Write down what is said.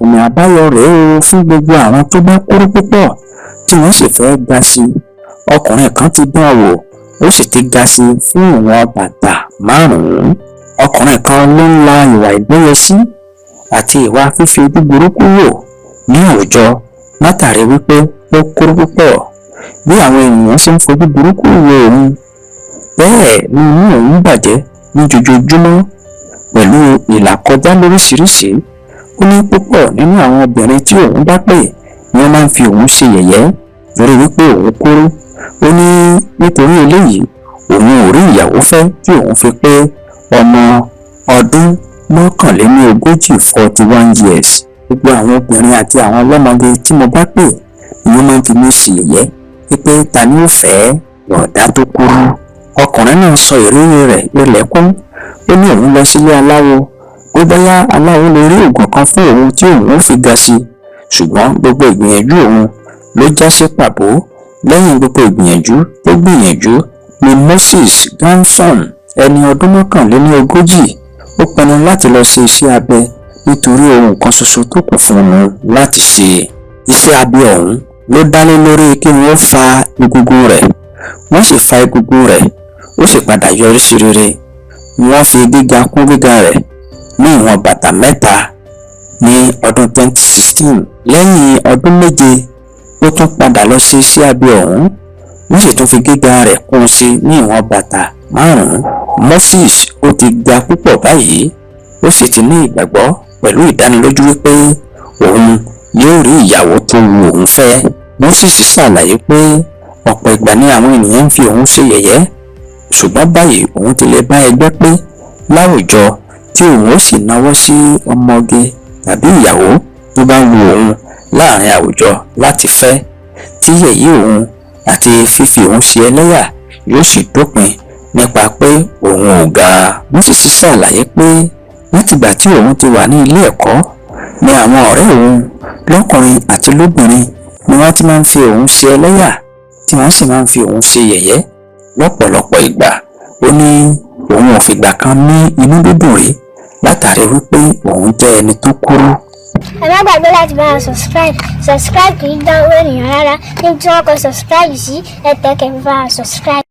ọ̀nà àbáyọ rèé o fún gbogbo àwọn tó bá kúrú púpọ̀ tí wọ́n sì fẹ́ ga sí. Ọkùnrin kan ti dán wò ó sì ti ga sí fún ìwọ̀n bàtà 5. Ọkùnrin kan ló ń la ìwà ìgbóyèsí àti ìwà fífi ojú burúkú wò ní àwùjọ látàrí wípé ó kúrú púpọ̀. Bí àwọn ènìyàn ṣe ń fojú burúkú wo òun, bẹ́ẹ̀ ni inú òun bàjẹ́ ní jojoojúmọ́ pẹ̀lú ìlàkọjá lóríṣiríṣi. Ó ní púpọ̀ nínú àwọn obìnrin tí òun bá pè ni wọ́n máa ń fi òun ṣe yẹ̀yẹ́ lórí wípé òun kúrú. Ó ní nítorí eléyìí òun ò rí ìyàwó fẹ́ tí òun fi pé ọmọ ọdún 41 41 years. Gbogbo àwọn obìnrin àti àwọn ọlọ́mọge tí mo bá pè ni wọ́n máa ń fi mí ṣe yẹ̀yẹ́ wípé ta ni ó fẹ́ ọ̀dà tó kúrú. Ọkùnrin náà sọ ìrírí rẹ̀ lẹ́lẹ́kún. Ó ní òun lọ sílé aláwo pé bóyá aláwo lè rí oògùn kan fún òun tí òun ó fi ga sí, ṣùgbọ́n gbogbo ìgbìyànjú òun ló já sí pàbó. Lẹ́yìn gbogbo ìgbìyànjú tó gbìyànjú ni Moses Ganson, ẹni ọdún 41, ó pinnu láti lọ ṣe iṣẹ́ abẹ nítorí ohun kan ṣoṣo tó kù fún un láti ṣe. Iṣẹ́ abẹ ọ̀hún ló dálé lórí kí wọ́n fa egungun rẹ̀. Wọ́n sì fa egungun rẹ̀, ó sì padà yọrí sí rere. Wọ́n fi gíga kún gíga rẹ̀ ní ìwọ̀n bàtà 3 ní ọdún 2016. Lẹ́yìn ọdún 7 ó tún padà lọ ṣe iṣẹ́ abẹ ọ̀hún. Wọ́n sì tún fi gíga rẹ̀ kún sí ní ìwọ̀n bàtà 5. Moses ó ti ga púpọ̀ báyìí, ó sì ti ní ìgbàgbọ́ pẹ̀lú ìdánilójú wípé òun yóò rí ìyàwó tó wù òun fẹ́. Moses ṣàlàyé pé ọ̀pọ̀ ìgbà ni àwọn ènìyàn ń fi òun ṣe yẹ̀yẹ́, ṣùgbọ́n báyìí òun ti lè bá ẹgbẹ́ pé láwùjọ tí òun ó sì náwó sí ọmọge tàbí ìyàwó tó bá wù òun láàrin àwùjọ láti fẹ́, tí yẹ̀yẹ́ òun àti fífi òun ṣe ẹlẹ́yà yóò sì dópin nípa pé òun ò ga. Moses ṣàlàyé pé látìgbà tí òun ti wà ní ilé ẹ̀kọ́ ni àwọn ọ̀rẹ́ òun lọ́kùnrin àti lóbìnrin ni wọ́n ti máa ń fi òun ṣe ẹlẹ́yà tí wọ́n sì máa ń fi òun ṣe yẹ̀yẹ́ lọ́pọ̀lọpọ̀ ìgbà. Ó ní òun ò fìgbà kan ní inú dídùn rí látàrí wípé òun jẹ́ ẹni tó kúrú. Ẹ má gbàgbé láti bá wa subscribe kì í dánwó ènìyàn rárá. Níbi tí wọ́n kọ subscribe sí, ẹ tẹ̀ kẹ́ fi bá wa subscribe.